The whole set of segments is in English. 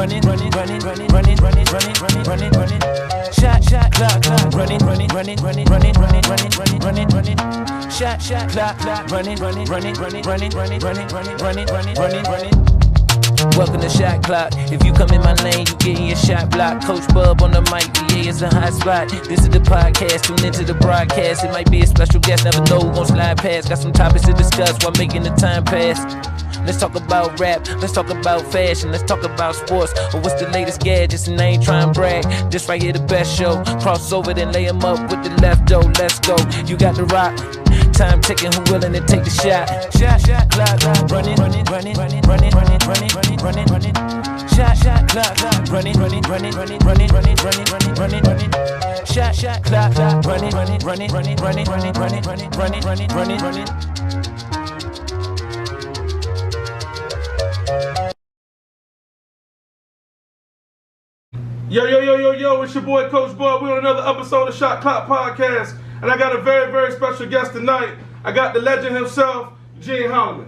Shot, clock, running, shot, clock, running. Welcome to Shot Clock. If you come in my lane, you getting your shot blocked. Coach Bub on the mic, BA is a hot spot. This is the podcast, tune into the broadcast. It might be a special guest, never know who gon' slide past. Got some topics to discuss while making the time pass. Let's talk about rap, let's talk about fashion, let's talk about sports, or what's the latest gadgets, and I ain't trying to brag. This right here the best show. Cross over, then lay 'em up with the left dough. Let's go, you got the rock. Time ticking, who willing to take the shot? Shot, clock, running. Shot, clock, running. Shot, clock, running. Yo, it's your boy Coach Bud. We're on another episode of Shot Clock Podcast, and I got a very, very special guest tonight. I got the legend himself, Eugene Holloman.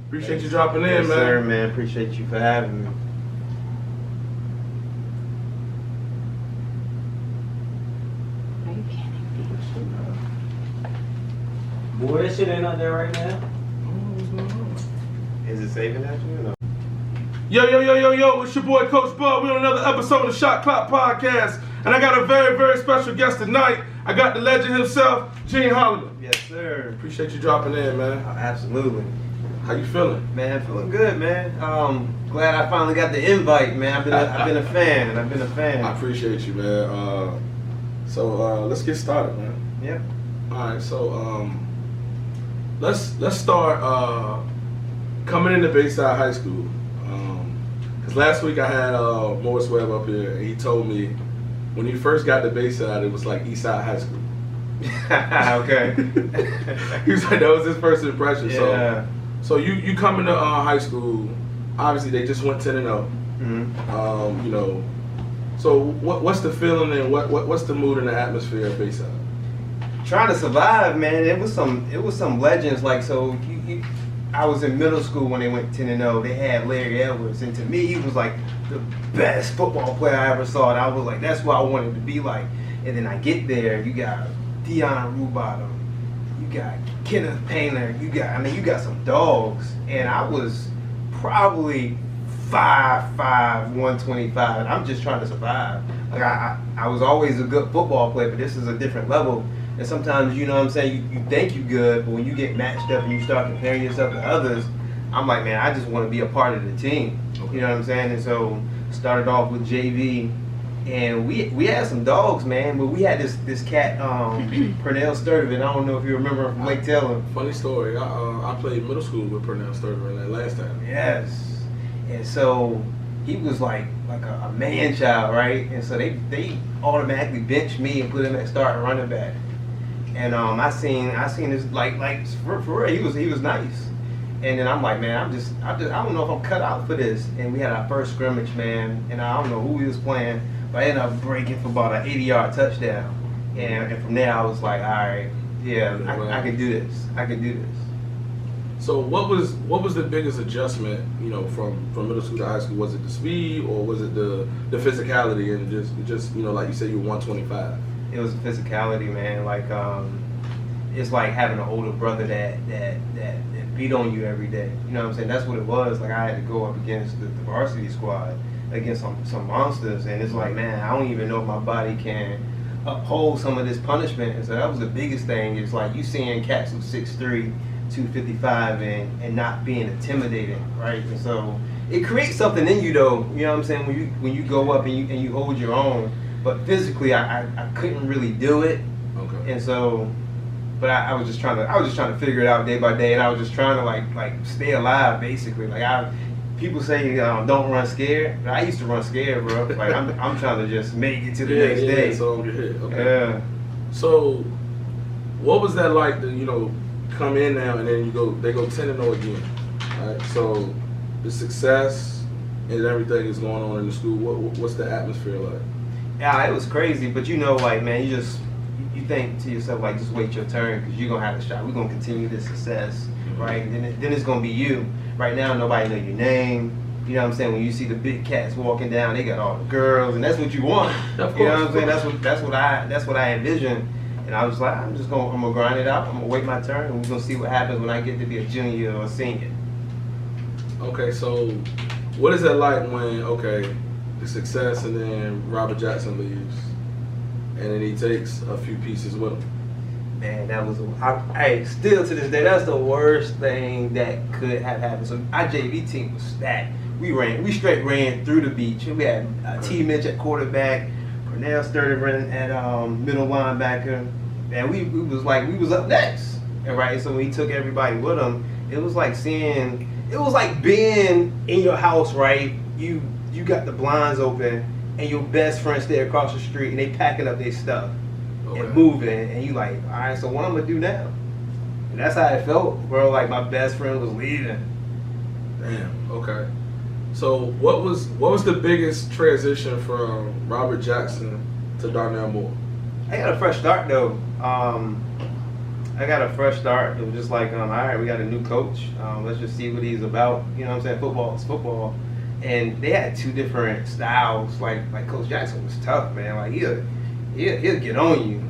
Appreciate you dropping in, yes, man. Sir, man. Appreciate you for having me. Boy, that shit ain't out there right now. Is it saving at you or no? Yo, it's your boy Coach Bud. We're on another episode of Shot Clock Podcast, and I got a very, very special guest tonight. I got the legend himself, Eugene Holloman. Yes, sir. Appreciate you dropping in, man. Oh, absolutely. How you feeling? Man, feeling good, man. Glad I finally got the invite, man. I've been a fan. I appreciate you, man. So let's get started, man. Yep. All right, so let's start coming into Bayside High School. Cause last week I had Morris Webb up here, and he told me when he first got to Bayside, it was like Eastside High School. Okay. He was like, that was his first impression. Yeah. So you come into high school. Obviously, they just went 10-0. Mm-hmm. You know. So what's the feeling and what's the mood and the atmosphere at Bayside? Trying to survive, man. It was some legends. Like, so I was in middle school when they went 10-0. They had Larry Edwards, and to me, he was like the best football player I ever saw. And I was like, that's what I wanted to be like. And then I get there, you got Deion Rubottom, you got Kenneth Painter, you got some dogs. And I was probably 5'5", 125, and I'm just trying to survive. Like I was always a good football player, but this is a different level. And sometimes, you know what I'm saying, you think you're good, but when you get matched up and you start comparing yourself to others, I'm like, man, I just want to be a part of the team. You know what I'm saying? And so started off with JV, and we had some dogs, man, but we had this cat, Pernell Sturtevant. I don't know if you remember from Lake Taylor. Funny story, I played middle school with Pernell Sturtevant that last time. Yes. And so he was like a man child, right? And so they automatically benched me and put him at starting running back. And I seen this like for real, he was nice. And then I'm like, man, I don't know if I'm cut out for this. And we had our first scrimmage, man, and I don't know who he was playing, but I ended up breaking for about an 80-yard touchdown. And from there I was like, all right, yeah, I can do this. I can do this. So what was the biggest adjustment, you know, from middle school to high school? Was it the speed, or was it the physicality and just you know, like you said, you were 125? It was physicality, man. Like it's like having an older brother that beat on you every day. You know what I'm saying? That's what it was. Like I had to go up against the varsity squad, against some monsters, and it's like, man, I don't even know if my body can uphold some of this punishment. And so that was the biggest thing. It's like you seeing cats who 6'3", 255 and not being intimidated, right? And so it creates something in you, though. You know what I'm saying? When you go up and you hold your own. But physically, I couldn't really do it. Okay. And so, but I was just trying to figure it out day by day, and I was just trying to like stay alive, basically. Like people say don't run scared, but I used to run scared, bro. Like I'm trying to just make it to the next day. So on your head. Okay. Yeah. So, what was that like to, you know, come in now and then they go 10-0 again? Right. So the success and everything is going on in the school. What's the atmosphere like? Yeah, it was crazy, but you know, like, man, you think to yourself, like, just wait your turn, because you're going to have a shot. We're going to continue this success, right? And then it's going to be you. Right now, nobody know your name. You know what I'm saying? When you see the big cats walking down, they got all the girls, and that's what you want. Of You know course, what I'm saying? That's what I envisioned. And I was like, I'm gonna grind it out. I'm gonna wait my turn, and we're gonna see what happens when I get to be a junior or a senior. Okay, so what is it like when the success and then Robert Jackson leaves, and then he takes a few pieces with him? Man, that was still to this day, that's the worst thing that could have happened. So our JV team was stacked. We straight ran through the beach. We had T. Mitch at quarterback, Cornell Sturtevant at middle linebacker, and we was up next. And right, so when he took everybody with him, it was like being in your house, right? You got the blinds open, and your best friend stay across the street, and they packing up their stuff and moving, and you like, all right, so what I'm gonna do now? And that's how it felt, bro. Like my best friend was leaving. Damn. Okay. So what was the biggest transition from Robert Jackson to Darnell Moore? I got a fresh start though. I got a fresh start. It was just like, all right, we got a new coach. Let's just see what he's about. You know what I'm saying? Football is football. And they had two different styles. Like Coach Jackson was tough, man. Like he'll get on you.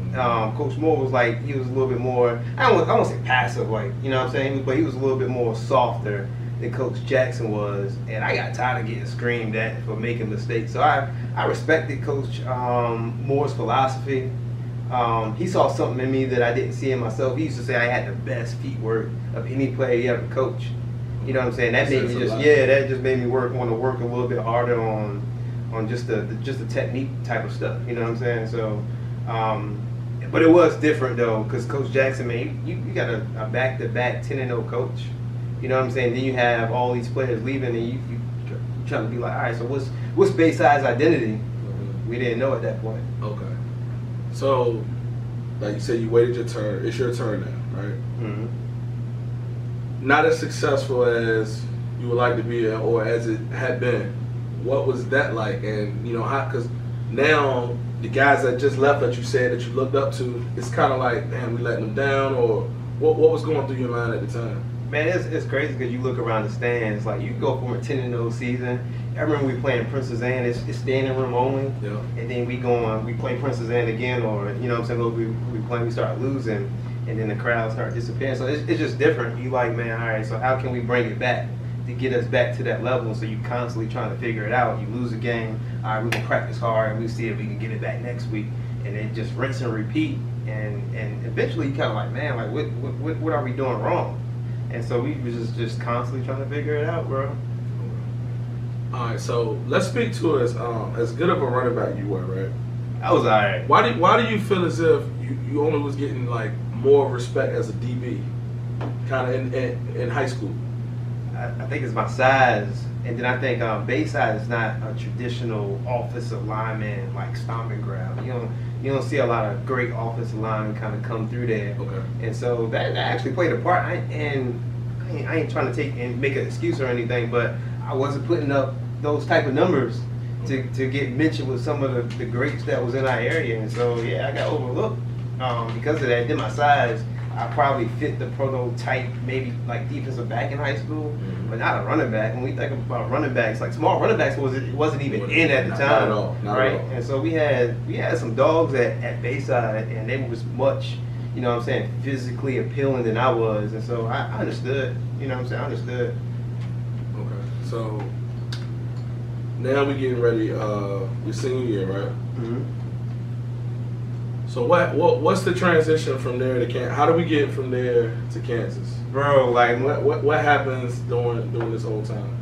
Coach Moore was like, he was a little bit more, I won't say passive, like, you know what I'm saying? But he was a little bit more softer than Coach Jackson was. And I got tired of getting screamed at for making mistakes. So I respected Coach Moore's philosophy. He saw something in me that I didn't see in myself. He used to say I had the best feet work of any player he ever coached. You know what I'm saying? That made me that just made me want to work a little bit harder on just the technique type of stuff. You know what I'm saying? So, but it was different though, because Coach Jackson, man, you got a back-to-back 10-0 coach. You know what I'm saying? Then you have all these players leaving, and you trying to be like, all right, so what's Bayside's identity? Mm-hmm. We didn't know at that point. Okay. So, like you said, you waited your turn. It's your turn now, right? Mm-hmm. Not as successful as you would like to be, or as it had been. What was that like? And you know how? Because now the guys that just left that you said that you looked up to, it's kind of like, damn, we letting them down, or what was going through your mind at the time? Man, it's crazy because you look around the stands, like you go from a 10-0 season. I remember we playing Princess Anne, it's standing room only, yeah. And then we play Princess Anne again, or you know what I'm saying, we start losing, and then the crowds start disappearing. So it's just different. You like, man, all right, so how can we bring it back to get us back to that level? So you constantly trying to figure it out. You lose a game, all right, we're gonna practice hard and we see if we can get it back next week, and then just rinse and repeat, and eventually you kind of like, man, like what are we doing wrong? And so we was just constantly trying to figure it out, bro. All right, so let's speak to as good of a running back you were, right? I was all right. Why do you feel as if you only was getting like more respect as a DB, kind of in high school? I think it's my size, and then I think Bayside is not a traditional offensive lineman like stomping ground. You don't see a lot of great offensive linemen kind of come through there. Okay. And so that actually played a part. I ain't trying to take and make an excuse or anything, but I wasn't putting up those type of numbers to get mentioned with some of the greats that was in our area. And so yeah, I got overlooked because of that. Then my size, I probably fit the prototype, maybe like defensive back in high school, but not a running back. When we think about running backs, like small running backs wasn't even in at the time, not at all, right? At all. And so we had some dogs at Bayside, and they was much, you know what I'm saying, physically appealing than I was, and so I understood, you know what I'm saying, I understood. Okay, so now we getting ready, your senior year, right? Mm-hmm. So what's the transition from there to Kansas? How do we get from there to Kansas, bro? Like what happens during this whole time?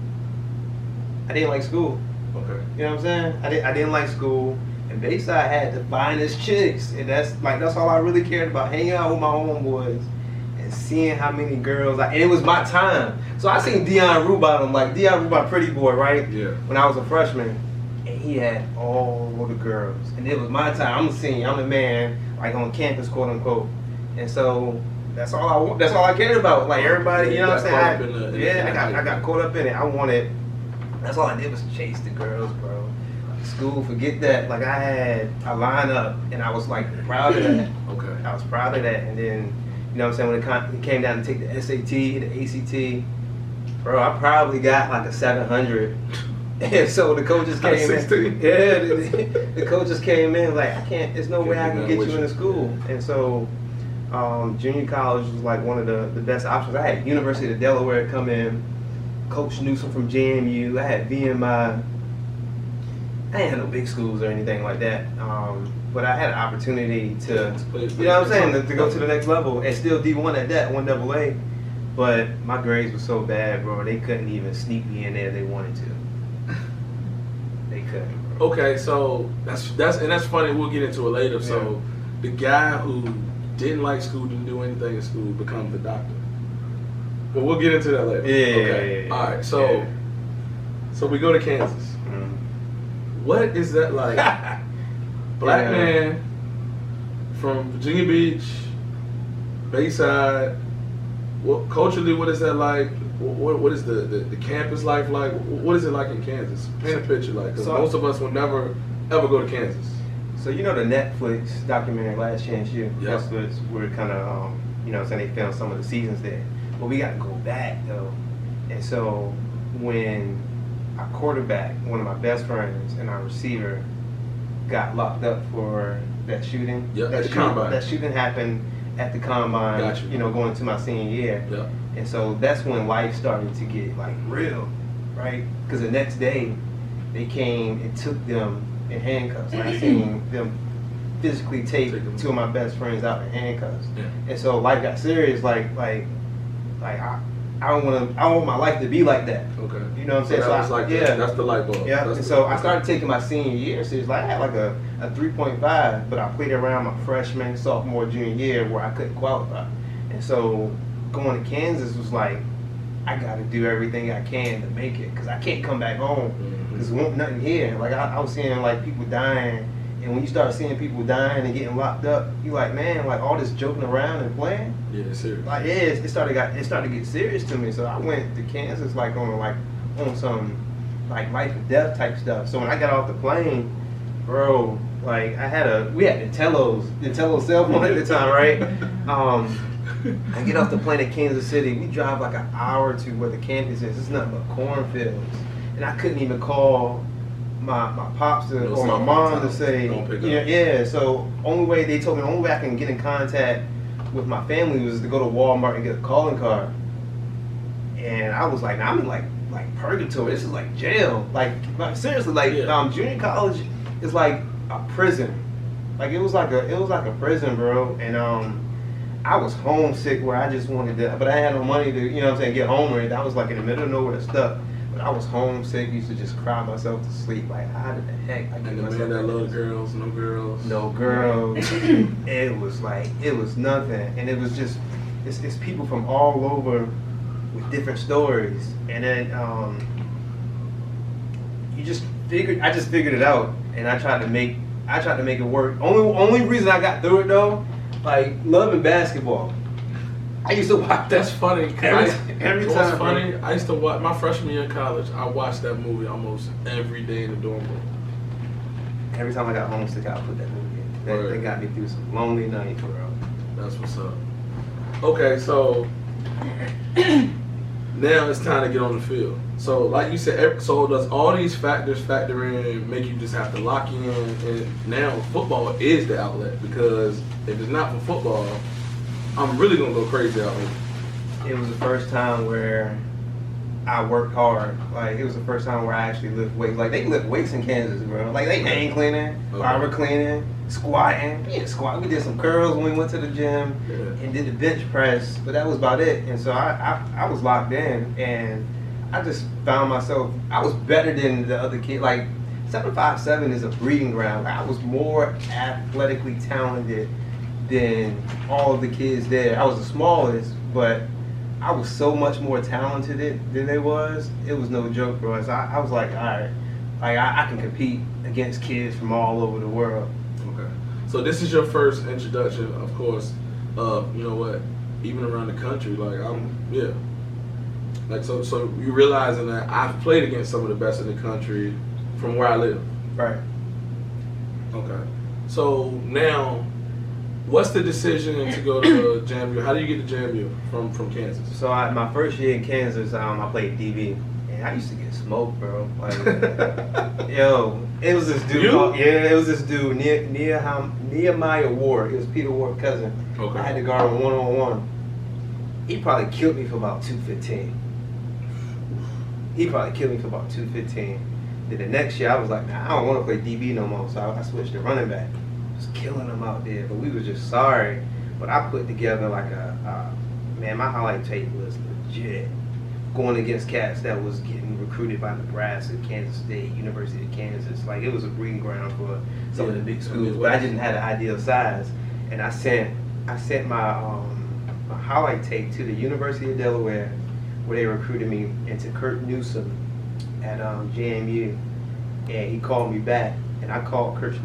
I didn't like school. Okay. You know what I'm saying? I didn't like school, and Bayside had the finest chicks, and that's all I really cared about, hanging out with my homeboys and seeing how many girls. And it was my time. So I seen Deion Rubottom, like Deion Rubottom, pretty boy, right? Yeah. When I was a freshman. He had all the girls, and it was my time. I'm the senior, I'm the man, like on campus, quote unquote. And so that's all I cared about. Like everybody, you know what I'm saying? I got caught up in it. That's all I did was chase the girls, bro. Like school, forget that. Like I had a lineup, and I was like proud of that. Okay. I was proud of that, and then you know what I'm saying, when it came down to take the SAT, the ACT, Bro, I probably got like a 700. And so the coaches came in. Yeah, the coaches came in like, I can't. There's no way I can get you into school. And so, junior college was like one of the best options. I had University of Delaware come in, Coach Newsom from JMU. I had VMI. I didn't have no big schools or anything like that. But I had an opportunity to, you know what I'm saying, to go to the next level and still D1 at that, 1AA. But my grades were so bad, bro. They couldn't even sneak me in there if they wanted to. They couldn't, bro. Okay, so that's funny. We'll get into it later. Yeah. So the guy who didn't like school, didn't do anything in school, becomes the doctor. But we'll get into that later. Yeah. Okay. Yeah. All right. So we go to Kansas. Mm-hmm. What is that like? Black man from Virginia Beach, Bayside. What culturally? What is that like? What is the campus life like? What is it like in Kansas? Paint a picture, like, because most of us will never ever go to Kansas. So you know the Netflix documentary Last Chance U. Yep. That's where kind of you know, saying they filmed some of the seasons there. But we got to go back though, and so when our quarterback, one of my best friends, and our receiver got locked up for that shooting. Yeah, that shooting happened at the combine. Gotcha. You know, going to my senior year. Yeah. And so that's when life started to get like real, right? Because the next day, they came and took them in handcuffs. And I seen them physically take two of my best friends out in handcuffs. Yeah. And so life got serious. Like I don't want my life to be like that. Okay. You know what I'm saying? So that was like that's the light bulb. Yeah. And so I started taking my senior year serious. Like I had like a 3.5, but I played around my freshman, sophomore, junior year where I couldn't qualify. And so going to Kansas was like, I got to do everything I can to make it because I can't come back home because there won't nothing here. Like I was seeing like people dying, and when you start seeing people dying and getting locked up, you like, man, like all this joking around and playing. Yeah, it's serious. Like it started to get serious to me. So I went to Kansas like on some like life and death type stuff. So when I got off the plane, bro, like we had Nintendo's cell phone at the time, right? I get off the plane at Kansas City. We drive like an hour to where the campus is. It's nothing but cornfields, and I couldn't even call my pops or my mom to say, yeah. So only way they told me, the only way I can get in contact with my family was to go to Walmart and get a calling card. And I was like, I'm in like purgatory. This is like jail. Like seriously, junior college is like a prison. Like it was like a prison, bro. And I was homesick where I just wanted to, but I had no money to, you know what I'm saying, get home or anything. I was like in the middle of nowhere stuck. But I was homesick, used to just cry myself to sleep. Like, how did the heck I get myself that love girls, no girls. No girls. It was like, it was nothing. And it was just, it's people from all over with different stories. And then I just figured it out. And I tried to make it work. Only reason I got through it though, like loving basketball. I used to watch. That's funny. Every time. What's funny? I used to watch my freshman year in college. I watched that movie almost every day in the dorm room. Every time I got homesick, I put that movie in. They got me through some lonely nights, bro. That's what's up. Okay, so now it's time to get on the field. So, like you said, so does all these factors factor in, make you just have to lock in? And now football is the outlet, because if it's not for football, I'm really gonna go crazy out here. It was the first time where I worked hard. Like it was the first time where I actually lift weights. Like they lift weights in Kansas, bro. Like they hang cleaning, barber cleaning, squatting. Yeah, squat. We did some curls when we went to the gym and did the bench press, but that was about it. And so I was locked in, and I just found myself. I was better than the other kids. Like 757 is a breeding ground. I was more athletically talented than all of the kids there. I was the smallest, but I was so much more talented than they was. It was no joke, bro. So I was like, all right, like I can compete against kids from all over the world. Okay. So this is your first introduction, of course, you know what, even around the country. Like Like so you realizing that I've played against some of the best in the country from where I live. Right. Okay. So now, What's the decision to go to JMU? How do you get to JMU from Kansas? So my first year in Kansas, I played DB, and I used to get smoked, bro. Like, yo, it was this dude. It was this dude, Nehemiah Ward. It was Peter Ward's cousin. Okay. I had to guard him 1-on-1. He probably killed me for about 215. Then the next year, I was like, man, I don't want to play DB no more, so I switched to running back. Was killing them out there, but we was just sorry. But I put together like man, my highlight tape was legit. Going against cats that was getting recruited by Nebraska, Kansas State, University of Kansas. Like, it was a breeding ground for some of the big schools, but I didn't have the ideal size. And I sent my my highlight tape to the University of Delaware, where they recruited me, into Kurt Newsom at JMU, and he called me back. And I called Kurt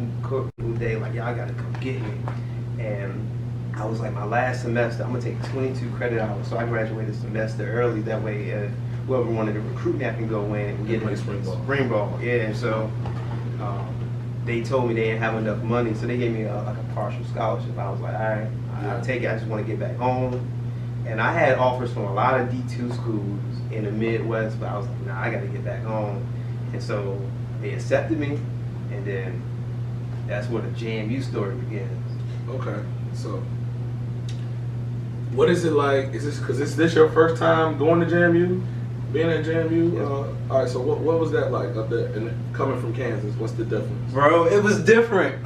one day, like, y'all gotta come get me. And I was like, my last semester, I'm gonna take 22 credit hours, so I graduated a semester early. That way, whoever wanted to recruit me, I can go in and get into spring ball. Yeah, and so they told me they didn't have enough money, so they gave me like a partial scholarship. I was like, all right, I'll take it. I just want to get back home. And I had offers from a lot of D2 schools in the Midwest, but I was like, nah, I got to get back home. And so they accepted me. And then that's where the JMU story begins. Okay, so what is it like? Is this your first time going to JMU, being at JMU? Yes. All right, so what was that like up there? And coming from Kansas, what's the difference? Bro, it was different.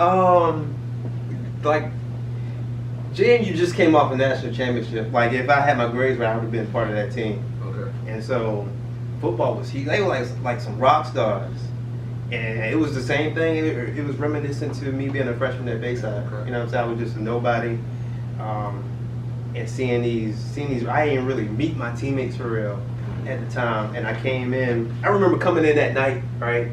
Like, JMU just came off a national championship. Like, if I had my grades right, I would have been part of that team. Okay. And so football was huge. They were like some rock stars. And it was the same thing. It was reminiscent to me being a freshman at Bayside. Okay. You know what I'm saying? I was just a nobody. And seeing these, I didn't really meet my teammates for real at the time. And I came in, I remember coming in that night, right?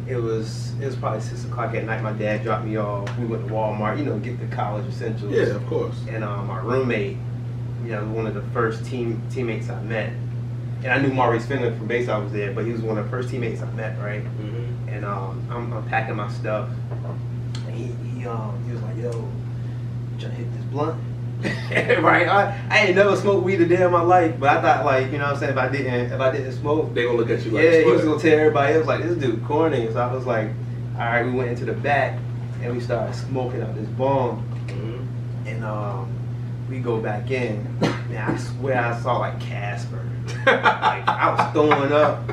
It was probably 6 o'clock at night. My dad dropped me off. We went to Walmart, get the college essentials. Yeah, of course. And my roommate, one of the first teammates I met. And I knew Maurice Finley from Bayside was there, but he was one of the first teammates I met, right? Mm-hmm. And I'm packing my stuff, and he was like, "Yo, you trying to hit this blunt?" Right? I ain't never smoked weed a day in my life, but I thought, like, you know what I'm saying, if I didn't smoke, They gonna look at you like, yeah, he was gonna tell everybody. It was like, this dude corny. So I was like, all right, we went into the back and we started smoking out this bomb, Mm-hmm. and we go back in. Man, I swear I saw like Casper. Like, I was throwing up.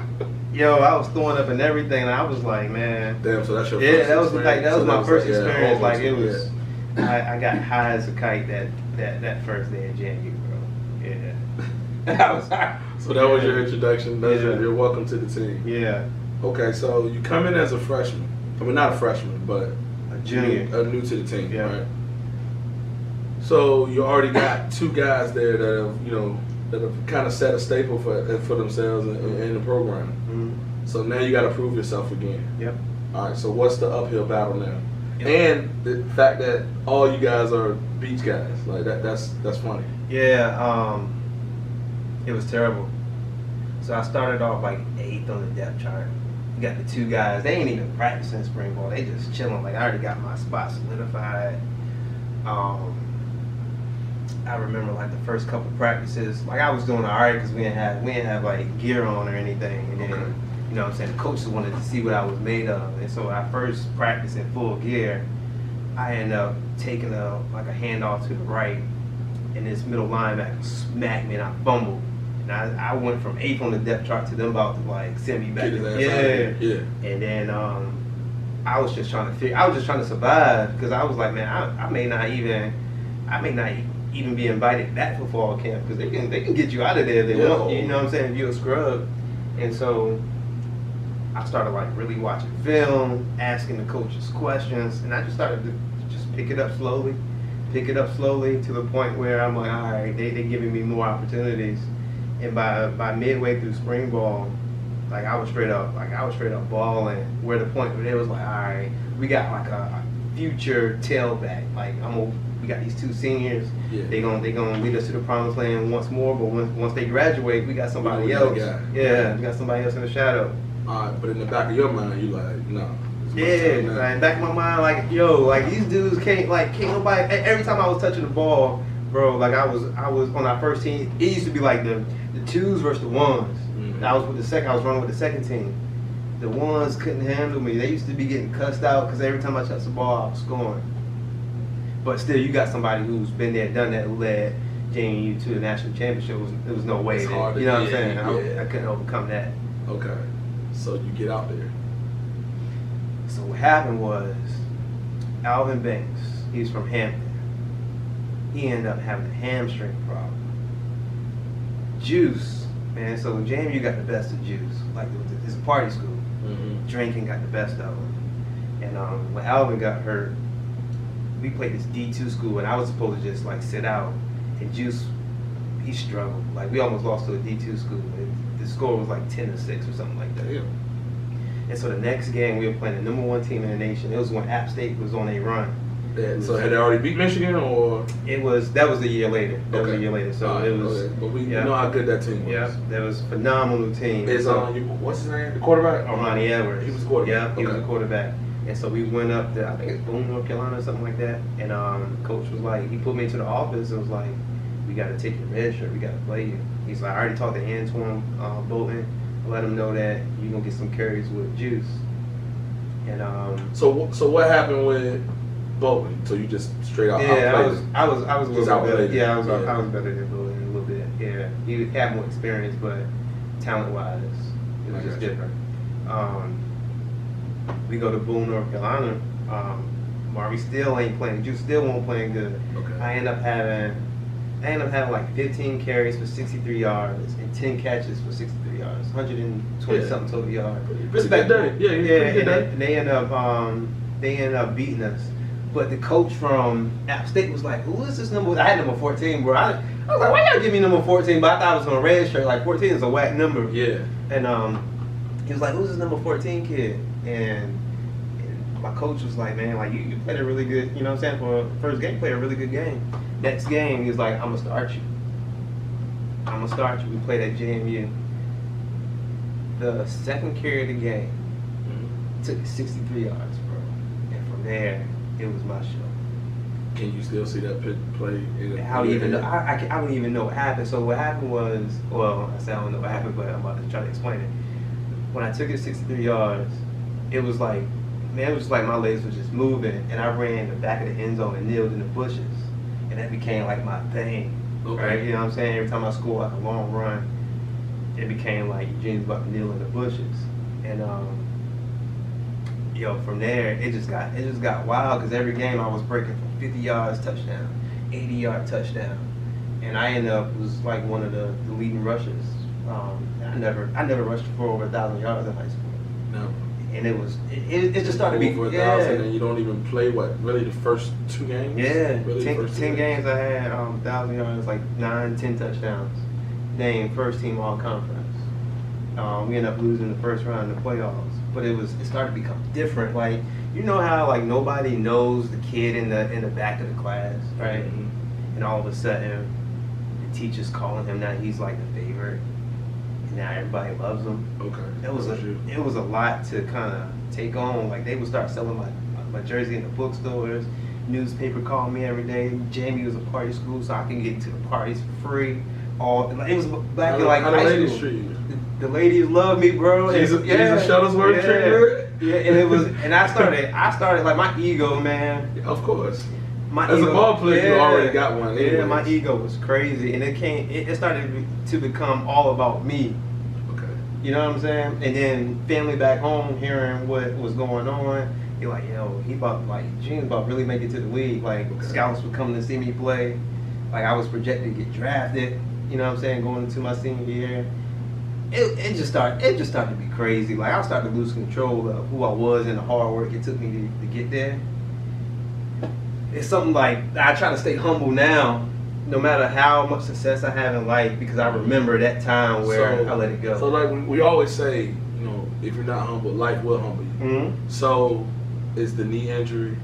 I was throwing up and everything, and I was like, man. Damn, so that's your Yeah, first that was experience. that was my first like, experience. Like, it almost, was. I got high as a kite that first day at JMU, bro. Yeah. I was high. So that was your introduction. That's Yeah. your welcome to the team. Yeah. Okay, so you come in as a freshman. I mean, not a freshman, but A junior. new to the team, Yeah. right? So you already got two guys there that have kind of set a staple for themselves in the program. Mm-hmm. So now you got to prove yourself again. Yep. All right. So what's the uphill battle now? Yep. And the fact that all you guys are beach guys, like that's funny. Yeah. It was terrible. So I started off like 8th on the depth chart. You got the two guys. They ain't even practicing spring ball. They just chilling. Like, I already got my spot solidified. I remember like the first couple practices, like I was doing all right because we didn't have like gear on or anything, and then you know what I'm saying, the coaches wanted to see what I was made of, and so I first practiced in full gear. I ended up taking a handoff to the right, and this middle linebacker smacked me and I fumbled, and I went from 8th on the depth chart to them about to like send me back. Yeah. And then I was just trying to survive because I was like, man, I may not even be invited back for fall camp because they can get you out of there if they want. You know what I'm saying? If you're a scrub. And so I started like really watching film, asking the coaches questions, and I just started to just pick it up slowly to the point where I'm like, all right, they giving me more opportunities. And by midway through spring ball, like I was straight up balling. Where the point where they was like, all right, we got like a future tailback. Like we got these two seniors. Yeah. They gonna lead us to the promised land once more. But once they graduate, we got somebody else. Yeah, we got somebody else in the shadow. But in the back of your mind, you like, no, it's Yeah, like back in my mind, like yo, like these dudes can't nobody. Every time I was touching the ball, bro, like I was on our first team. It used to be like the twos versus the ones. I was running with the second team. The ones couldn't handle me. They used to be getting cussed out because every time I touched the ball, I was scoring. But still, you got somebody who's been there, done that, who led JMU to the national championship. There was no way. You know what I'm saying? Yeah. I couldn't overcome that. Okay, so you get out there. So what happened was, Alvin Banks, he's from Hampton. He ended up having a hamstring problem. Juice, man. So JMU got the best of Juice. Like it's a party school. Mm-hmm. Drinking got the best of him. And when Alvin got hurt, we played this D2 school, and I was supposed to just like sit out. And Juice, he struggled. Like we almost lost to a D2 school. The score was like 10-6 or something like that. Yeah. And so the next game we were playing the #1 team in the nation. It was when App State was on a run. Yeah, so had they already beat Michigan, or that was the year later. That was a year later. So it was. Okay. But we know how good that team was. Yeah, that was a phenomenal team. Is what's his name? The quarterback? Armani Edwards. He was the quarterback. Yeah, he was the quarterback. And so we went up to, I think it's Boone, North Carolina or something like that. And coach was like, he put me into the office and was like, we got to take your red shirt. We got to play you. He's like, I already talked to Antoine Bolton. Let him know that you're going to get some carries with Juice. And So what happened with Bolton? So you just straight out I was a Just little bit better. outplayed. Yeah, I was better than Bolton a little bit. Yeah, he had more experience, but talent-wise, it was just different. We go to Boone, North Carolina. Marvy still ain't playing. Juice still won't playing good. Okay. I end up having like 15 carries for 63 yards and 10 catches for 63 yards, 120 something total yards. Respectable. And they end up beating us. But the coach from App State was like, "Who is this number?" I had number 14, bro. I was like, "Why y'all give me number 14?" But I thought I was on a red shirt. Like 14 is a whack number. Yeah. And he was like, "Who's this number 14 kid?" And my coach was like, "Man, like you played a really good, you know what I'm saying, for a first game, played a really good game." Next game, he was like, "I'm gonna start you. We played at JMU. The second carry of the game took 63 yards, bro. And from there, it was my show. Can you still see that play? I don't even know. I don't even know what happened. So what happened was, well, I said I don't know what happened, but I'm about to try to explain it. When I took it 63 yards, it was like my legs were just moving, and I ran the back of the end zone and kneeled in the bushes, and that became like my thing. Okay. Right? You know what I'm saying? Every time I scored like a long run, it became like Eugene's about to kneel in the bushes, and from there it just got wild because every game I was breaking for 50 yards touchdown, 80-yard touchdown, and I ended up was like one of the leading rushers. I never rushed for over 1,000 yards in high school. No. And it just started to be over 1,000, and you don't even play really the first 2 games. Yeah, really 10 games I had 1,000 yards, like 9-10 touchdowns. Named first team all conference. We ended up losing the first round in the playoffs, but it started to become different. Like you know how like nobody knows the kid in the back of the class, right? Mm-hmm. And all of a sudden, the teacher's calling him now. He's like the favorite. Now everybody loves them. Okay. It was a lot to kind of take on. Like they would start selling my jersey in the bookstores. Newspaper called me every day. JMU was a party school, so I can get to the parties for free. It was back in like high school. The ladies love me, bro. Jesus Shuttlesworth trigger. Yeah, and it was, and I started like my ego, man. Of course. As a ball player, you already got one. Anyways. Yeah, my ego was crazy, and it started to become all about me. Okay. You know what I'm saying? And then family back home hearing what was going on, you're like, Gene's about to really make it to the league. Like scouts would come to see me play. Like I was projected to get drafted. You know what I'm saying? Going into my senior year. It just started to be crazy. Like I started to lose control of who I was and the hard work it took me to get there. It's something like I try to stay humble now, no matter how much success I have in life, because I remember that time where I let it go. So like we always say, if you're not humble, life will humble you. Mm-hmm. So is the knee injury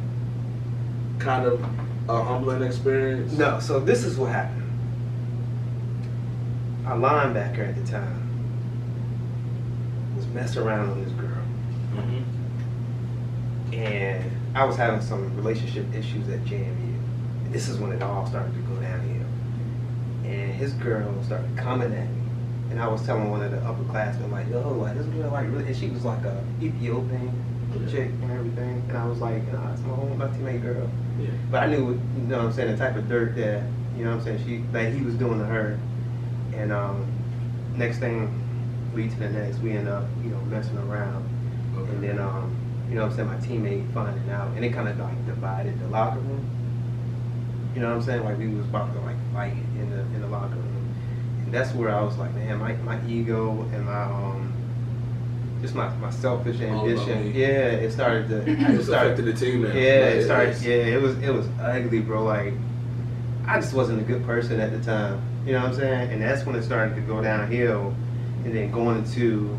kind of a humbling experience? No. So this is what happened. Our linebacker at the time was messing around on this girl. Mm-hmm. And I was having some relationship issues at JMU. And this is when it all started to go downhill. And his girl started coming at me. And I was telling one of the upperclassmen, like, yo, like, this girl, like, really, and she was like a Ethiopian chick and everything. And I was like, nah, it's my teammate girl. Yeah. But I knew, you know what I'm saying, the type of dirt that, you know what I'm saying, that he was doing to her. And next thing lead to the next, we end up, you know, messing around. Okay. And then, you know what I'm saying, my teammate finding out. And it kind of like divided the locker room. You know what I'm saying? Like we was about to like fight in the locker room. And that's where I was like, man, my ego and my just my selfish ambition. Yeah, it started to It affected the team now. Yeah, it started it was ugly, bro. Like I just wasn't a good person at the time. You know what I'm saying? And that's when it started to go downhill. And then going into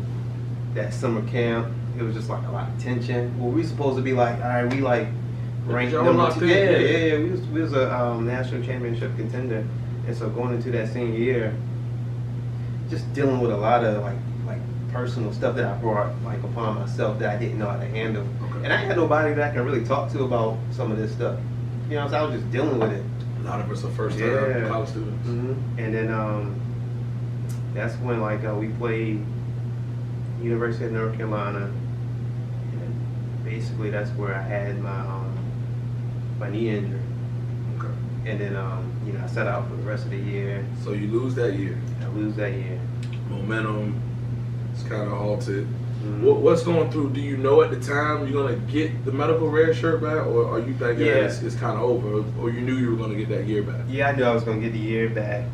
that summer camp, it was just like a lot of tension. Well, we supposed to be like, all right, we like ranked number 2. Yeah. We was a national championship contender, and so going into that senior year, just dealing with a lot of like personal stuff that I brought like upon myself that I didn't know how to handle, and I had nobody that I can really talk to about some of this stuff. You know, so I was just dealing with it. A lot of us are first-time college students. Mm-hmm. And then that's when like we played University of North Carolina. Basically, that's where I had my knee injury. Okay. And then, you know, I sat out for the rest of the year. So you lose that year. I lose that year. Momentum is kind of halted. Mm-hmm. What's going through? Do you know at the time you're going to get the medical red shirt back, or are you thinking that it's kind of over, or you knew you were going to get that year back? Yeah, I knew I was going to get the year back.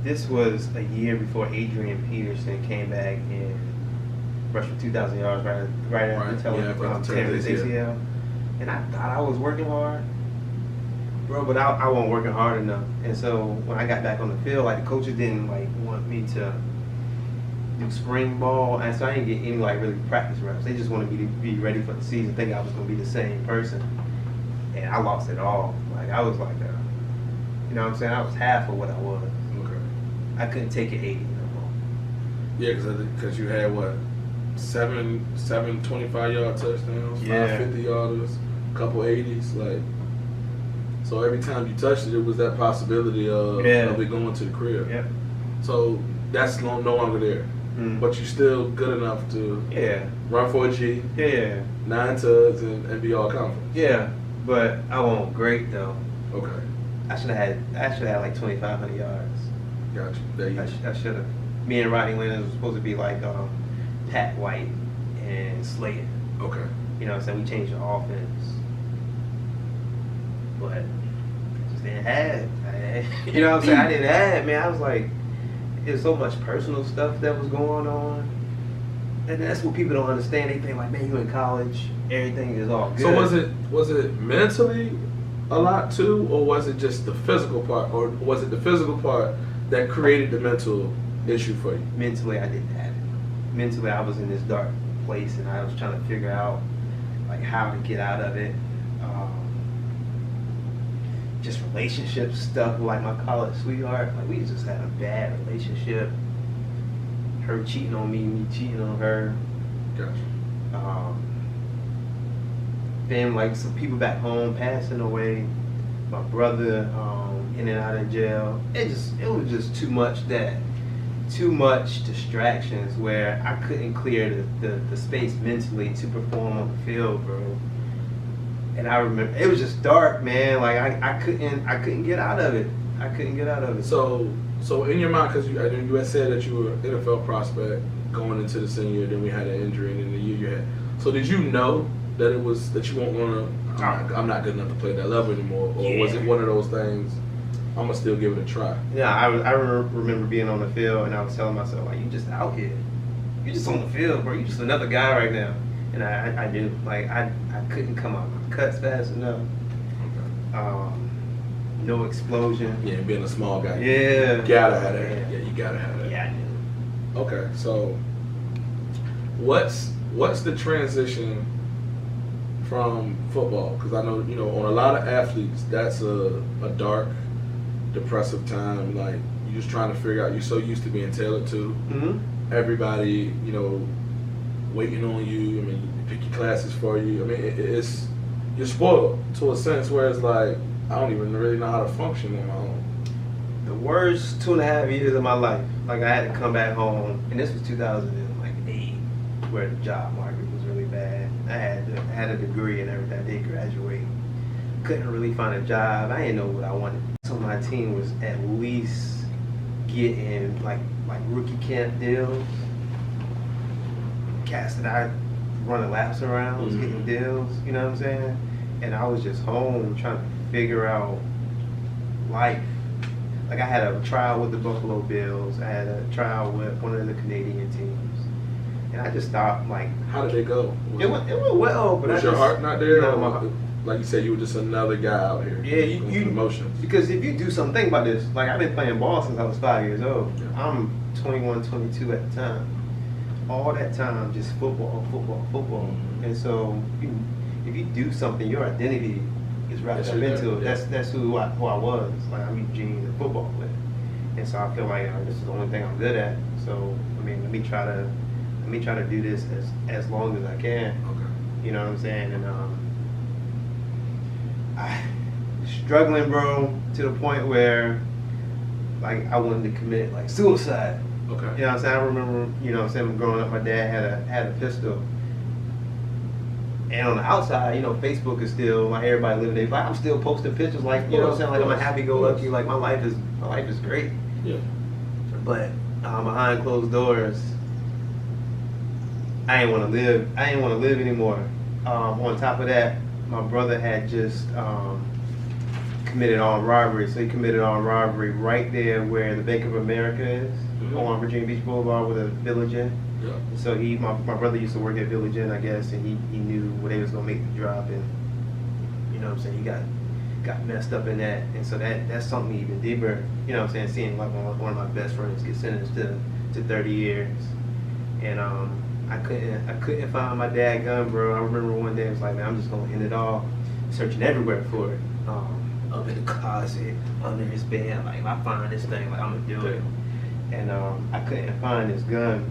This was a year before Adrian Peterson came back and rushed for 2,000 yards right after tearing his ACL. And I thought I was working hard, bro, but I wasn't working hard enough. And so when I got back on the field, like the coaches didn't like want me to do spring ball, and so I didn't get any like really practice reps. They just wanted me to be ready for the season, thinking I was going to be the same person. And I lost it all. Like I was like, you know what I'm saying? I was half of what I was. Okay. I couldn't take it 80 no more. Yeah, because you had what? Seven 25-yard touchdowns, 5 50-yarders, a couple 80s, like. So every time you touched it, it was that possibility of it going to the crib. Yep. So that's no longer there. Mm. But you're still good enough to run for a G, 9 tuds, and be all conference. Yeah, but I wasn't great though. Okay. I should have had like 2,500 yards. Gotcha. I should have. Me and Rodney Williams was supposed to be like Pat White and Slater. Okay. You know what I'm saying? We changed the offense. But I just didn't have. You know what I'm saying? I didn't have, man. I was like, there's so much personal stuff that was going on. And that's what people don't understand. They think like, man, you in college, everything is all good. So was it mentally a lot too, or was it just the physical part, or was it the physical part that created the mental issue for you? Mentally, I didn't have it. Mentally, I was in this dark place, and I was trying to figure out like how to get out of it. Just relationship stuff with like my college sweetheart. Like we just had a bad relationship. Her cheating on me cheating on her. Gotcha. Then like some people back home passing away. My brother in and out of jail. It was just too much distractions where I couldn't clear the space mentally to perform on the field, bro. And I remember it was just dark, man. Like I couldn't get out of it. I couldn't get out of it. So in your mind, because you had said that you were an NFL prospect going into the senior year, then we had an injury, and then the year you had. So did you know that it was that you won't want to? I'm not good enough to play at that level anymore, or was it one of those things? I'm gonna still give it a try. Yeah, I remember being on the field, and I was telling myself like, you just out here, you just on the field, bro. You just another guy right now. And I knew, like, I couldn't come out my cuts fast enough. Okay. No explosion. Yeah, being a small guy. Yeah. You gotta have that. Yeah, you gotta have that. Yeah, I knew. Okay, so what's the transition from football? Because I know, on a lot of athletes, that's a dark, depressive time. Like, you're just trying to figure out, you're so used to being tailored to. Mm-hmm. Everybody, waiting on you. I mean, they pick your classes for you. I mean, it's you're spoiled to a sense where it's like I don't even really know how to function on my own. The worst 2.5 years of my life, like I had to come back home, and this was 2008, where the job market was really bad. I had a degree and everything. I did graduate. Couldn't really find a job. I didn't know what I wanted. So my team was at least getting like rookie camp deals. Cats that I running laps around was getting deals. You know what I'm saying? And I was just home trying to figure out life. Like I had a trial with the Buffalo Bills. I had a trial with one of the Canadian teams, and I just thought like, how did it go? It went well, but was your heart not there? No, like you said, you were just another guy out here. Yeah, you emotions. Because if you do something, think about this. Like I've been playing ball since I was 5 years old. Yeah. I'm 21, 22 at the time. All that time, just football. Mm-hmm. And so, if you do something, your identity is wrapped up into it. Yeah. That's who I was. Like I'm Eugene, the football player. And so I feel like this is the only thing I'm good at. So I mean, let me try to do this as long as I can. Okay. You know what I'm saying? And I struggling, bro, to the point where like I wanted to commit like suicide. Okay. You know what I'm saying? I remember, you know what I'm saying, growing up, my dad had a pistol. And on the outside, you know, Facebook is still like everybody living their life. I'm still posting pictures like, you know what I'm saying, like I'm a happy-go-lucky, like my life is great. Yeah. But behind closed doors, I didn't want to live anymore. On top of that, my brother had just committed armed robbery. So he committed armed robbery right there where the Bank of America is, on Virginia Beach Boulevard with a Village Inn. Yeah. So my brother used to work at Village Inn, I guess, and he knew where they was gonna make the drop, and you know what I'm saying, he got messed up in that, and so that's something even deeper. You know what I'm saying, seeing like one of my best friends get sentenced to 30 years, and I couldn't find my dad gun, bro. I remember one day I was like, man, I'm just gonna end it all, searching everywhere for it, up in the closet, under his bed. Like if I find this thing, like I'm gonna do it. And I couldn't find his gun,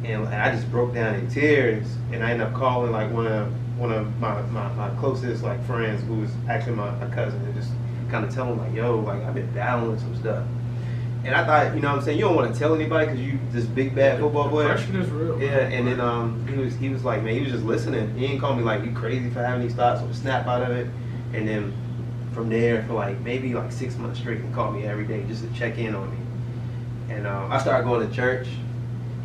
and I just broke down in tears. And I ended up calling like one of my closest like friends, who was actually my cousin, and just kind of tell him like, yo, like I've been battling some stuff. And I thought, you know what I'm saying, you don't want to tell anybody because you this big bad football player. Depression is real. Yeah, and then he was like, man, he was just listening. He didn't call me like you crazy for having these thoughts, or snap out of it. And then from there, for like maybe like 6 months straight, he called me every day just to check in on me. And I started going to church,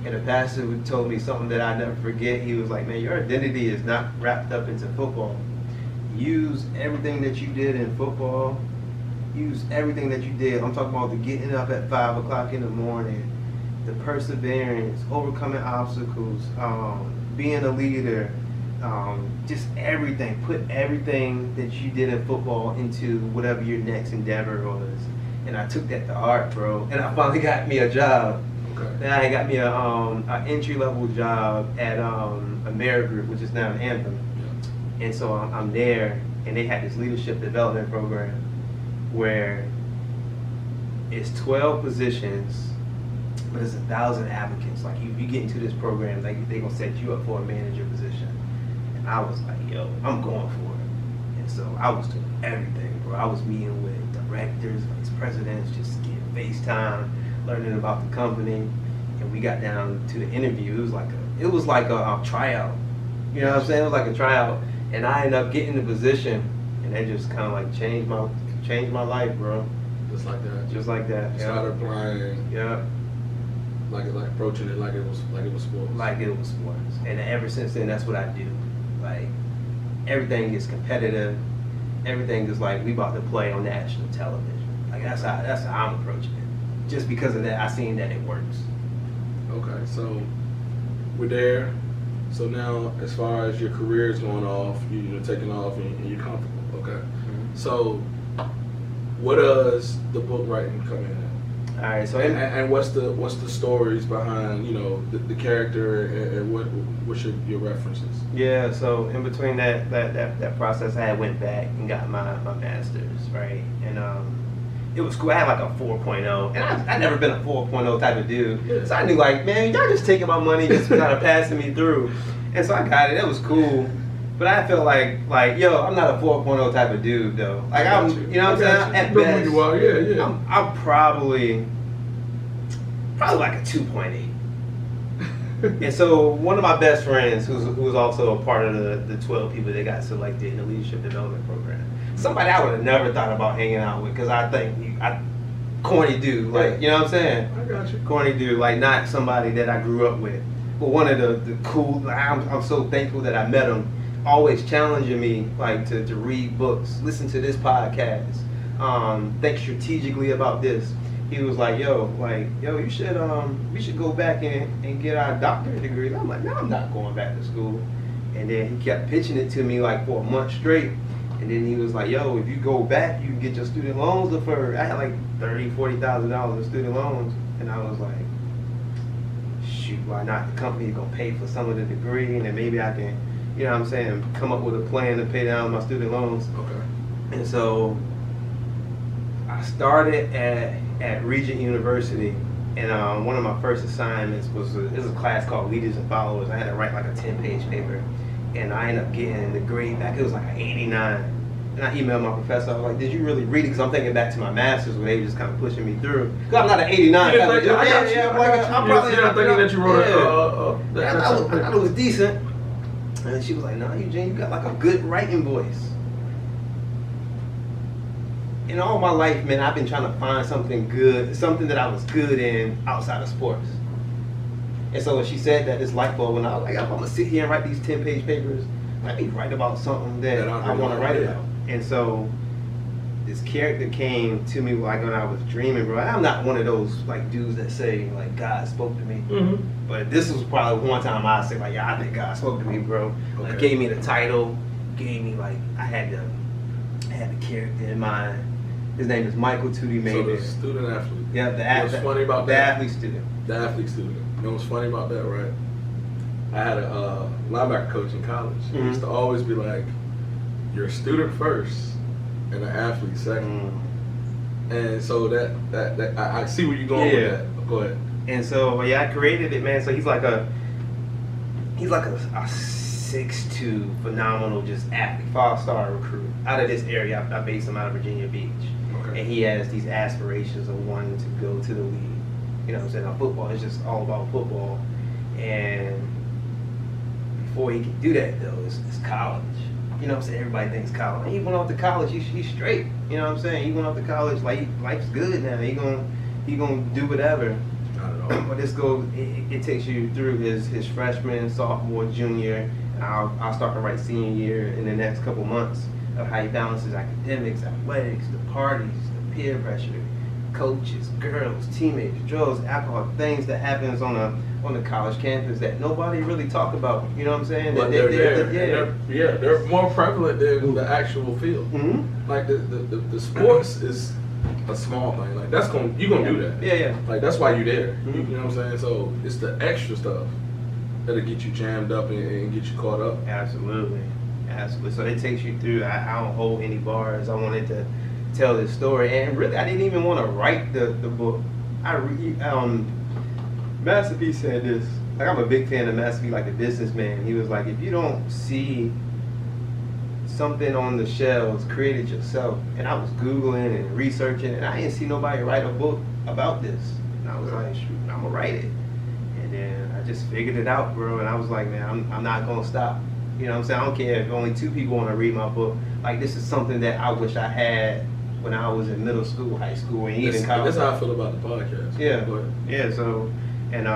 and the pastor told me something that I never forget. He was like, man, your identity is not wrapped up into football. Use everything that you did in football. Use everything that you did. I'm talking about the getting up at 5 o'clock in the morning, the perseverance, overcoming obstacles, being a leader, just everything. Put everything that you did in football into whatever your next endeavor was. And I took that to heart, bro. And I finally got me a job. Okay. Then I got me an entry-level job at AmeriGroup, which is now in Anthem. Yeah. And so I'm there, and they had this leadership development program where it's 12 positions, but it's 1,000 applicants. Like you get into this program, they gonna set you up for a manager position. And I was like, yo, I'm going for it. And so I was doing everything, bro. I was meeting with directors, vice presidents, just getting FaceTime, learning about the company. And we got down to the interview. It was like a tryout. You know what I'm saying? It was like a tryout. And I ended up getting the position, and that just kind of like changed my life, bro. Just like that. Just like that. You started applying. Yeah. Like approaching it like it was sports. Like it was sports. And ever since then, that's what I do. Like everything is competitive. Everything is like we about to play on national television. Like that's how I'm approaching it. Just because of that, I seen that it works. Okay, so we're there. So now, as far as your career is going off, you're taking off and you're comfortable. Okay. Mm-hmm. So, what does the book writing come in at? All right. So and what's the stories behind the character and what's your references? Yeah. So in between that process, I went back and got my master's, right? And it was cool. I had like a 4.0, and I never been a 4.0 type of dude. So I knew like, man, y'all just taking my money, just kind of passing me through. And so I got it. It was cool. But I felt like yo, I'm not a 4.0 type of dude though. Like I'm, you know what I'm saying? At best, yeah. I'm probably like a 2.8. And so one of my best friends, who was also a part of the 12 people that got selected in the leadership development program, somebody I would have never thought about hanging out with, because I think corny dude, like, you know what I'm saying? I got you. Corny dude, like not somebody that I grew up with, but one of the cool. Like, I'm so thankful that I met him. Always challenging me, like to read books, listen to this podcast, think strategically about this. He was like, yo, you should we should go back and get our doctorate degree. I'm like, no, I'm not going back to school. And then he kept pitching it to me like for a month straight. And then he was like, yo, if you go back, you can get your student loans deferred. I had like $30,000-$40,000 in student loans. And I was like, shoot, why not? The company's gonna pay for some of the degree, and then maybe I can, you know what I'm saying, come up with a plan to pay down my student loans. Okay. And so I started at Regent University, and one of my first assignments was a class called Leaders and Followers. I had to write like a 10-page paper, and I ended up getting the grade back. It was like an 89. And I emailed my professor. I was like, did you really read it? Because I'm thinking back to my master's where they were just kind of pushing me through. Because I'm not an 89. I'm thinking that you wrote I thought it was decent. And she was like, no, Eugene, you got like a good writing voice. In all my life, man, I've been trying to find something good, something that I was good in outside of sports. And so when she said that, this light bulb, and I was like, I'm going to sit here and write these 10-page papers. Let me write about something that I want to write about. And so this character came to me like when I was dreaming, bro. I'm not one of those like dudes that say like God spoke to me. Mm-hmm. But this was probably one time I said like, yeah, I think God spoke to me, bro. Okay. Like, gave me the title, gave me like I had the character in mind. His name is Michael Tootie Mayberry. So the student athlete. Yeah, What's funny about that? athlete student. The athlete student. You know what's funny about that, right? I had a linebacker coach in college. He used to always be like, you're a student first and an athlete second. And so that I see where you're going with that. Go ahead. And so I created it, man. So he's like a 6'2", phenomenal, just athlete, 5-star recruit out of this area. I based him out of Virginia Beach. Okay. And he has these aspirations of wanting to go to the league. You know what I'm saying? Now, football is just all about football. And before he can do that, though, it's college. You know what I'm saying? Everybody thinks college. He went off to college, he's straight. You know what I'm saying? He went off to college, like, life's good now. He gonna do whatever. Not at all. But it takes you through his freshman, sophomore, junior. I'll start to write senior year in the next couple months of how he balances academics, athletics, the parties, the peer pressure, coaches, girls, teammates, drugs, alcohol, things that happens on the college campus that nobody really talk about. You know what I'm saying? But they're there. They're more prevalent than the actual field. Mm-hmm. Like the sports is a small thing. Like you're gonna do that. Yeah. Like that's why you're there. Mm-hmm. You know what I'm saying? So it's the extra stuff that'll get you jammed up and get you caught up. Absolutely. So it takes you through. I don't hold any bars. I wanted to tell this story, and really, I didn't even want to write the book. Master P said this. Like, I'm a big fan of Master P, like the businessman. He was like, if you don't see something on the shelves, create it yourself. And I was Googling and researching, and I didn't see nobody write a book about this. And I was like, shoot, I'm gonna write it. And then I just figured it out, bro. And I was like, man, I'm not gonna stop. You know what I'm saying? I don't care if only 2 people want to read my book. Like, this is something that I wish I had when I was in middle school, high school, and even college. That's how I feel about the podcast. Yeah. So, and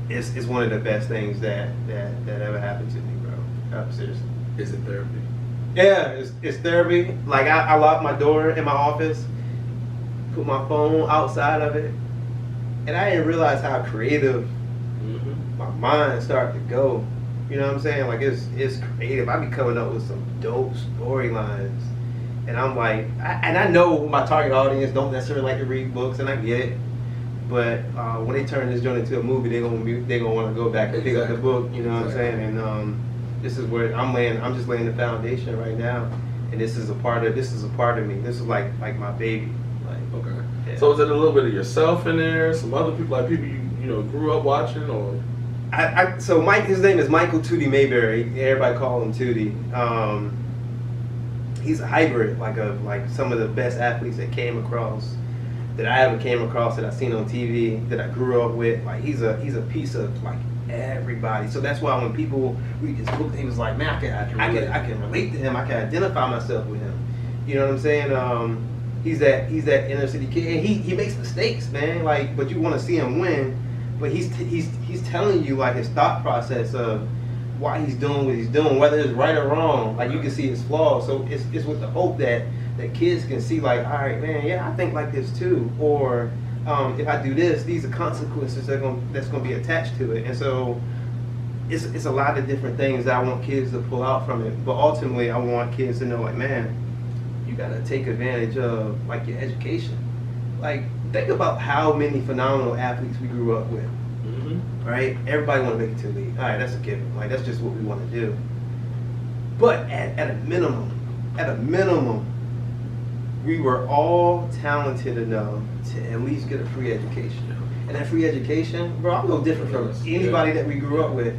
it's one of the best things that ever happened to me, bro. Seriously. Is it therapy? Yeah, it's therapy. Like, I lock my door in my office, put my phone outside of it, and I didn't realize how creative my mind started to go. You know what I'm saying? Like, it's creative. I be coming up with some dope storylines. And I'm like, I know my target audience don't necessarily like to read books, and I get it. But when they turn this joint into a movie, they're gonna want to go back and pick up the book. You know what I'm saying? And this is where I'm just laying the foundation right now. and this is a part of me. This is like my baby. Like, Okay. yeah. So is it a little bit of yourself in there? Some other people, like people you know grew up watching, or? So Mike, his name is Michael Tootie Mayberry. Everybody call him Tootie. He's a hybrid, like some of the best athletes that I ever came across, that I seen on TV, that I grew up with. Like he's a piece of like everybody. So that's why when people read his book, he was like, man, I can relate to him. I can identify myself with him. You know what I'm saying? He's that inner city kid, and he makes mistakes, man. Like, but you want to see him win. But he's telling you like his thought process of why he's doing what he's doing, whether it's right or wrong. Like you can see his flaws. So it's with the hope that kids can see like, all right, man, yeah, I think like this too. Or if I do this, these are consequences that's gonna be attached to it. And so it's a lot of different things that I want kids to pull out from it. But ultimately, I want kids to know like, man, you gotta take advantage of like your education. Like, think about how many phenomenal athletes we grew up with, right? Everybody want to make it to the league. All right, that's a given. Like, that's just what we want to do. But at a minimum, we were all talented enough to at least get a free education. And that free education, bro, I'm no different from anybody that we grew up with.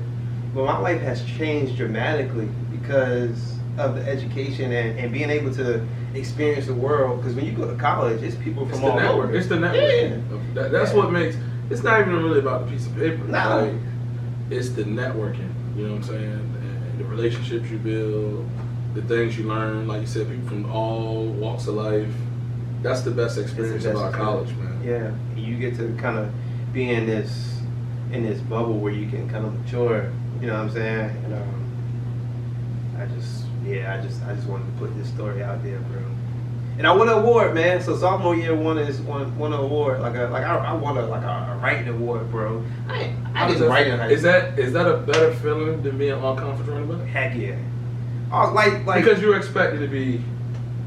But my life has changed dramatically because of the education and being able to experience the world. Because when you go to college, it's people from all over. It's the networking. Yeah. That's what makes. It's not even really about the piece of paper. No. Like, it's the networking. You know what I'm saying? And the relationships you build, the things you learn. Like you said, people from all walks of life. That's the best experience about college, man. Yeah, you get to kind of be in this bubble where you can kind of mature. You know what I'm saying? And I just wanted to put this story out there, bro. And I won an award, man. So sophomore year won an award. I won a writing award, bro. I didn't write in high school. Is that a better feeling than being all conference running back? Heck yeah. Like because you were expected to be,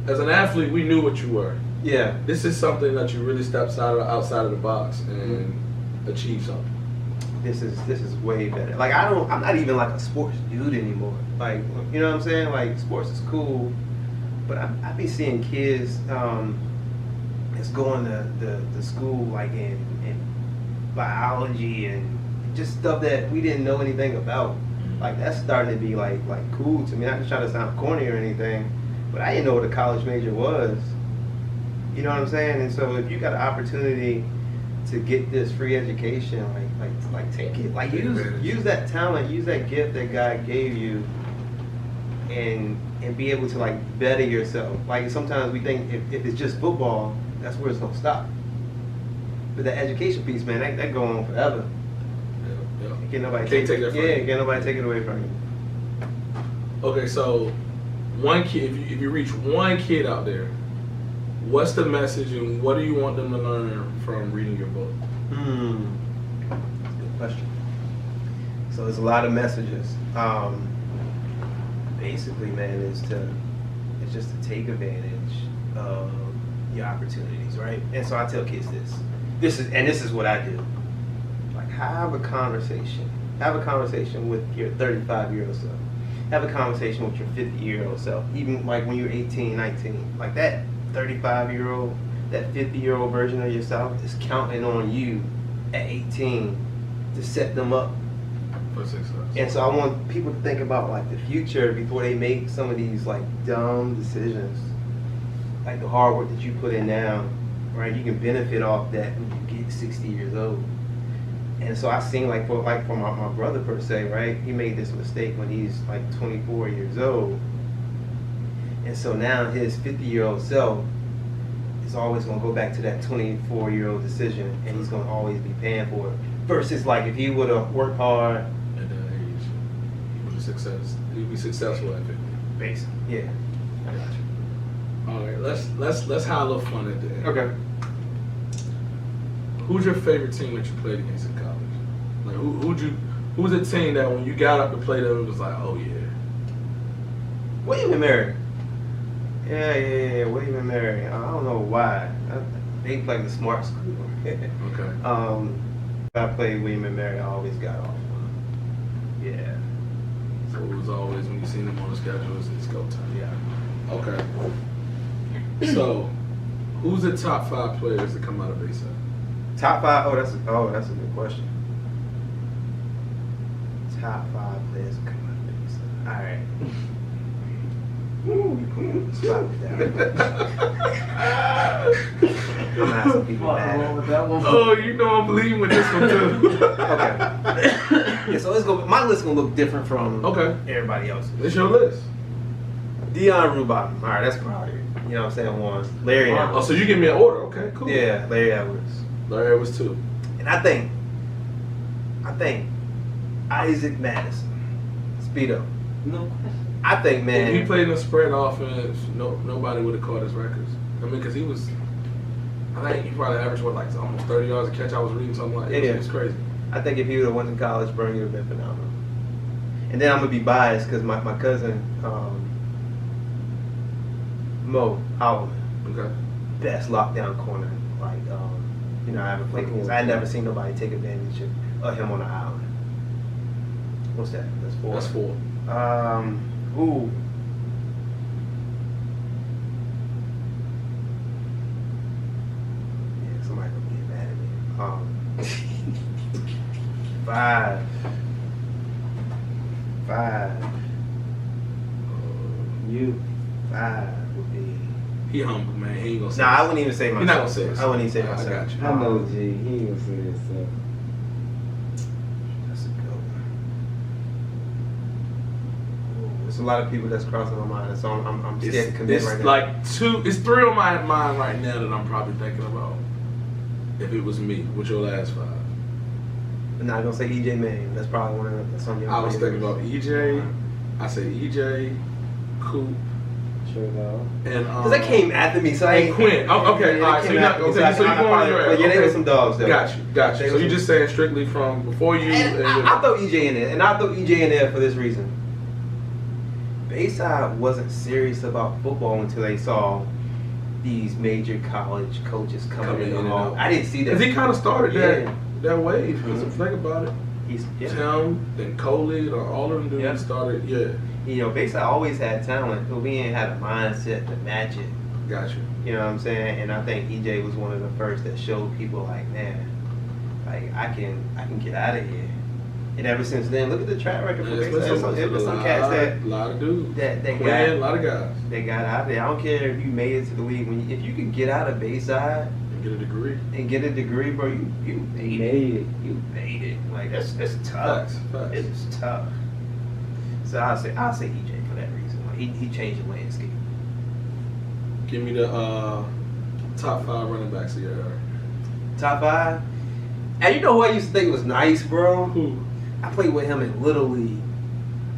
as an athlete, we knew what you were. Yeah. This is something that you really stepped outside of the box and achieved something. This is way better. Like I'm not even like a sports dude anymore. Like, you know what I'm saying? Like, sports is cool, but I be seeing kids that's going to school like in biology and just stuff that we didn't know anything about. Like, that's starting to be like cool to me. Not just trying to sound corny or anything, but I didn't know what a college major was. You know what I'm saying? And so if you got an opportunity to get this free education, like take it. Like use that talent, use that gift that God gave you, and be able to like better yourself. Like sometimes we think if it's just football, that's where it's gonna stop. But the education piece, man, that go on forever. Yeah. Can't nobody take that from you. Can't nobody take it away from you. Okay, so one kid, if you reach one kid out there, what's the message and what do you want them to learn from reading your book? That's a good question. So there's a lot of messages. Basically, man, it's just to take advantage of your opportunities, right? And so I tell kids this is what I do. Like, have a conversation with your 35-year-old self. Have a conversation with your 50-year-old self. Even like when you're 18, 19, like that 35-year-old, that 50-year-old version of yourself is counting on you at 18 to set them up for success. And so I want people to think about like the future before they make some of these like dumb decisions. Like the hard work that you put in now, right? You can benefit off that when you get 60 years old. And so I seen like for my brother per se, right? He made this mistake when he's like 24 years old. And so now his 50-year-old self is always going to go back to that 24-year-old decision, and he's going to always be paying for it. Versus like if he would have worked hard at that age, he'd be successful at 50. Basically, yeah. I got you. All right, let's have a little fun at the end. Okay. Who's your favorite team that you played against in college? Like who's a team that when you got up to play them, it was like, oh yeah. William and Mary. Yeah, William and Mary. I don't know why. They played the smart school. Okay. I played William and Mary. I always got off. Yeah. So it was always when you seen them on the schedule, it's go time. Yeah. Okay. So, who's the top 5 players that come out of Bayside? Top 5? Oh, that's a good question. Top 5 players that come out of Bayside. All right. Slap it down. I'm gonna have some people mad. Oh, you know I'm leading with this one too. Okay. Yeah, so my list gonna look different from everybody else's. It's your list. Dion Rubin. All right, that's probably, you know what I'm saying, 1. Larry Edwards. Oh, so you give me an order. Okay, cool. Yeah, Larry Edwards. Larry Edwards 2. And I think Isaac Madison. Speedo. No question. I think, man. If he played in a spread offense, nobody would have caught his records. I mean, because I think he probably averaged, like almost 30 yards a catch. I was reading something like that. It was crazy. I think if he would have went to college, bro, he would have been phenomenal. And then I'm going to be biased because my cousin, Mo Holloman, best lockdown corner. Like, I haven't played against. I had never seen nobody take advantage of him on the island. What's that? That's 4. That's 4. Ooh. Yeah, somebody gonna get mad at me. 5. 5. You. 5 would be. He humble, man. He ain't gonna say. Nah, I wouldn't even say myself. He's not gonna say it. I wouldn't even say myself. I got you. I know G. He ain't gonna say that stuff. That's a good one. There's a lot of people that's crossing my mind, so I'm scared to commit right now. It's 3 on my mind right now that I'm probably thinking about. If it was me, with your last 5. I'm not gonna say EJ Maine. That's probably one of the some. I was thinking about EJ. I say EJ, Coop, Sure though. and because that came after me, so I ain't. Quinn. Oh, okay, all right. So you're not okay. So you're going on your ass. Yeah, they were some dogs though. Got you. So you're just saying strictly from before you. I throw EJ in there, and I throw EJ in there for this reason. Bayside wasn't serious about football until they saw these major college coaches coming in. I didn't see that. Because he kind of started that wave. Because if you think about it, Tim, then Coley, all of them dudes started. Yeah. You know, Bayside always had talent, but we ain't had a mindset to match it. Got you. You know what I'm saying? And I think EJ was one of the first that showed people like, man, like I can get out of here. And ever since then, look at the track record for Bayside. There was some cats a lot of dudes. That got a lot of guys. They got out there. I don't care if you made it to the league. If you could get out of Bayside and get a degree, bro, you made it. You made it. Like that's tough. Facts. It's tough. So I'll say EJ for that reason. Like he changed the landscape. Give me the top 5 running backs of your era. Top 5? And you know who I used to think was nice, bro? Who? I played with him in Little League.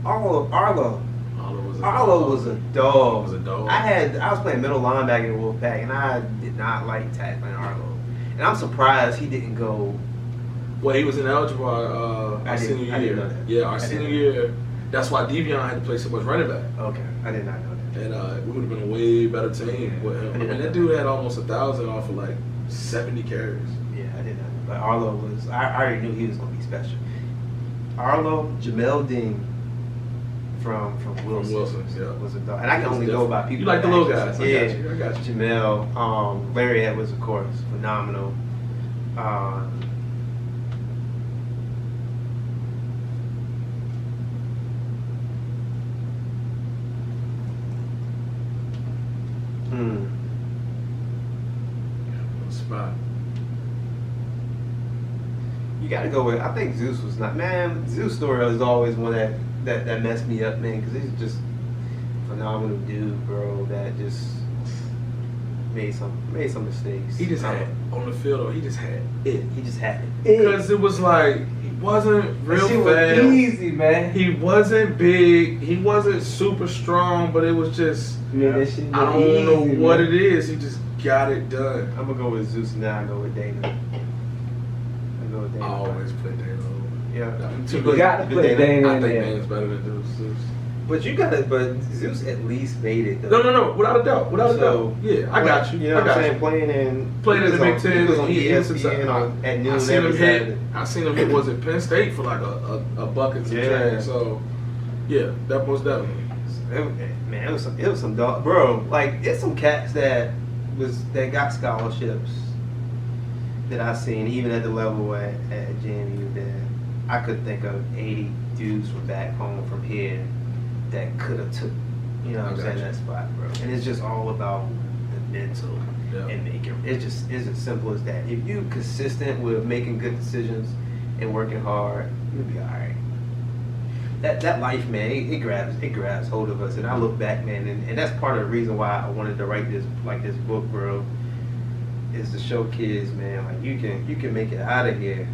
Arlo was a dog. I was playing middle linebacker in Wolfpack, and I did not like tackling Arlo. And I'm surprised he didn't go. Well, he was ineligible our senior year. I didn't know that. Yeah, our senior year. That's why Devion had to play so much running back. Okay, I did not know that. And we would have been a way better team with him. I mean, that dude had almost 1,000 off of like 70 carries. Yeah, I did not know. But Arlo was. I already knew he was going to be special. Arlo, Jamel Dean from Wilson, was a dog. And I can only go by people. You like the little guys. Yeah, I got you. Jamel, Larry Edwards, of course, phenomenal. Spot. You gotta go with. I think Zeus was not. Man, Zeus' story is always one that messed me up, man, because he's just a phenomenal dude, bro. That just made some mistakes. He just had on the field, though. He just had it. He just had it. Because it was like he wasn't real fast. Was easy, man. He wasn't big. He wasn't super strong, but it was just. Yeah, I don't know what it is. He just got it done. I'm gonna go with Zeus now. I go with Dana. I always put Dana over. Yeah, you got to put Dana I in think there. Dana's better than Zeus. But Zeus at least made it though. No, without a doubt. Yeah, I got you. You know what I'm saying? Playing in the Big Ten. He was on ESPN at noon every Saturday. I seen him hit. Was it Penn State for like a bucket and some change? So yeah, that most definitely. Man, it was some dog, bro. Like it's some cats that got scholarships that I seen even at the level at JMU that I could think of 80 dudes from back home from here that could have took, you know what I'm saying, that spot, bro. And it's just all about the mental and making. It's as simple as that. If you consistent with making good decisions and working hard, you'll be all right. That life, man, it grabs hold of us. And I look back, man, and that's part of the reason why I wanted to write this book, bro. Is to show kids, man, like you can make it out of here,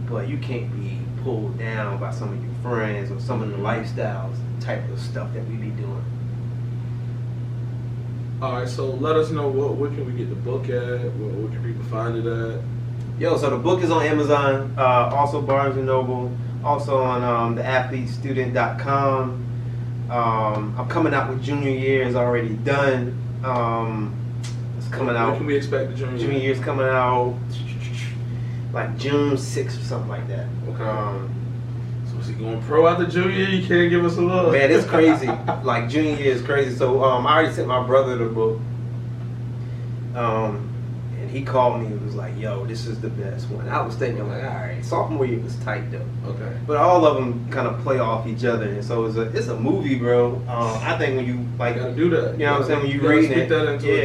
but you can't be pulled down by some of your friends or some of the lifestyles type of stuff that we be doing. All right, so let us know where can we get the book at? Where can people find it at? Yo, so the book is on Amazon, also Barnes and Noble, also on theathletestudent.com. I'm coming out with junior year is already done. It's coming out. When can we expect the junior year? Junior year's coming out like June 6th or something like that. Okay. So is he going pro out the junior year? You can't give us a look. Man, it's crazy. Like junior year is crazy. So I already sent my brother the book. And he called me and was like, yo, this is the best one. I was thinking like, all right, sophomore year was tight though. Okay. But all of them kind of play off each other. And so it's a movie, bro. I think when you like You gotta do that. You know what I'm saying? When you reading it,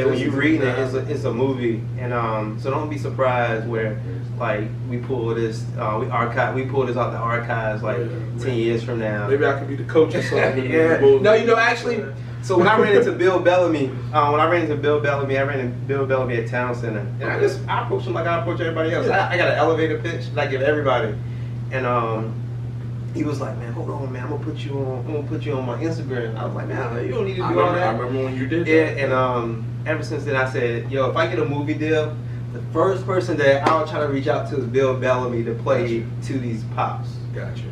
when you reading it, it's a movie. And so don't be surprised where like we pull this, we pull this out the archives like 10 years from now. Maybe I could be the coach or something. Yeah. No, you know, actually, so when I ran into Bill Bellamy, I ran into Bill Bellamy at Town Center, and I approached him like I approach everybody else. I got an elevator pitch that I give everybody, and he was like, man, hold on, man, I'm gonna put you on my Instagram. I was like, man, you don't need to do all that. I remember when you did that. Yeah, and ever since then I said, yo, if I get a movie deal, the first person that I'll try to reach out to is Bill Bellamy to play to these pops. Gotcha.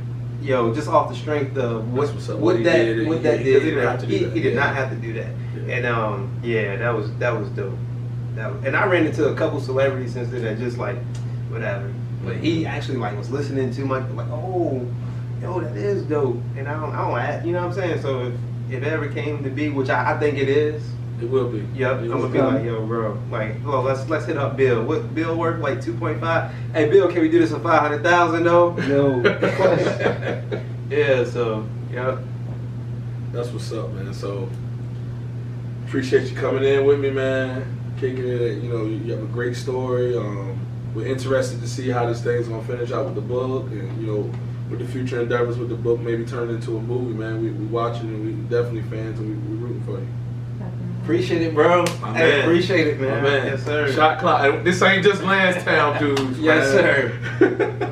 Yo, just off the strength of what he did. He didn't have to do that. He did not have to do that. Yeah. And that was dope. And I ran into a couple celebrities since then that just like whatever. But he actually like was listening to my like, oh, yo, that is dope. And I don't act, you know what I'm saying? So if it ever came to be, which I think it is. It will be. Yep, I'm gonna be like, yo, bro, like, well, let's hit up Bill. What Bill worth? Like 2.5. Hey, Bill, can we do this for 500,000 though? No. Yeah. So, yep. That's what's up, man. So appreciate you coming in with me, man. Kicking it. You know, you have a great story. We're interested to see how this thing's gonna finish out with the book, and you know, with the future endeavors with the book, maybe turn it into a movie, man. We watching and we definitely fans, and we rooting for you. Appreciate it, bro. Hey, appreciate it, man. My man. Yes, sir. Shot clock. This ain't just Lansdowne dudes. Yes, man. sir.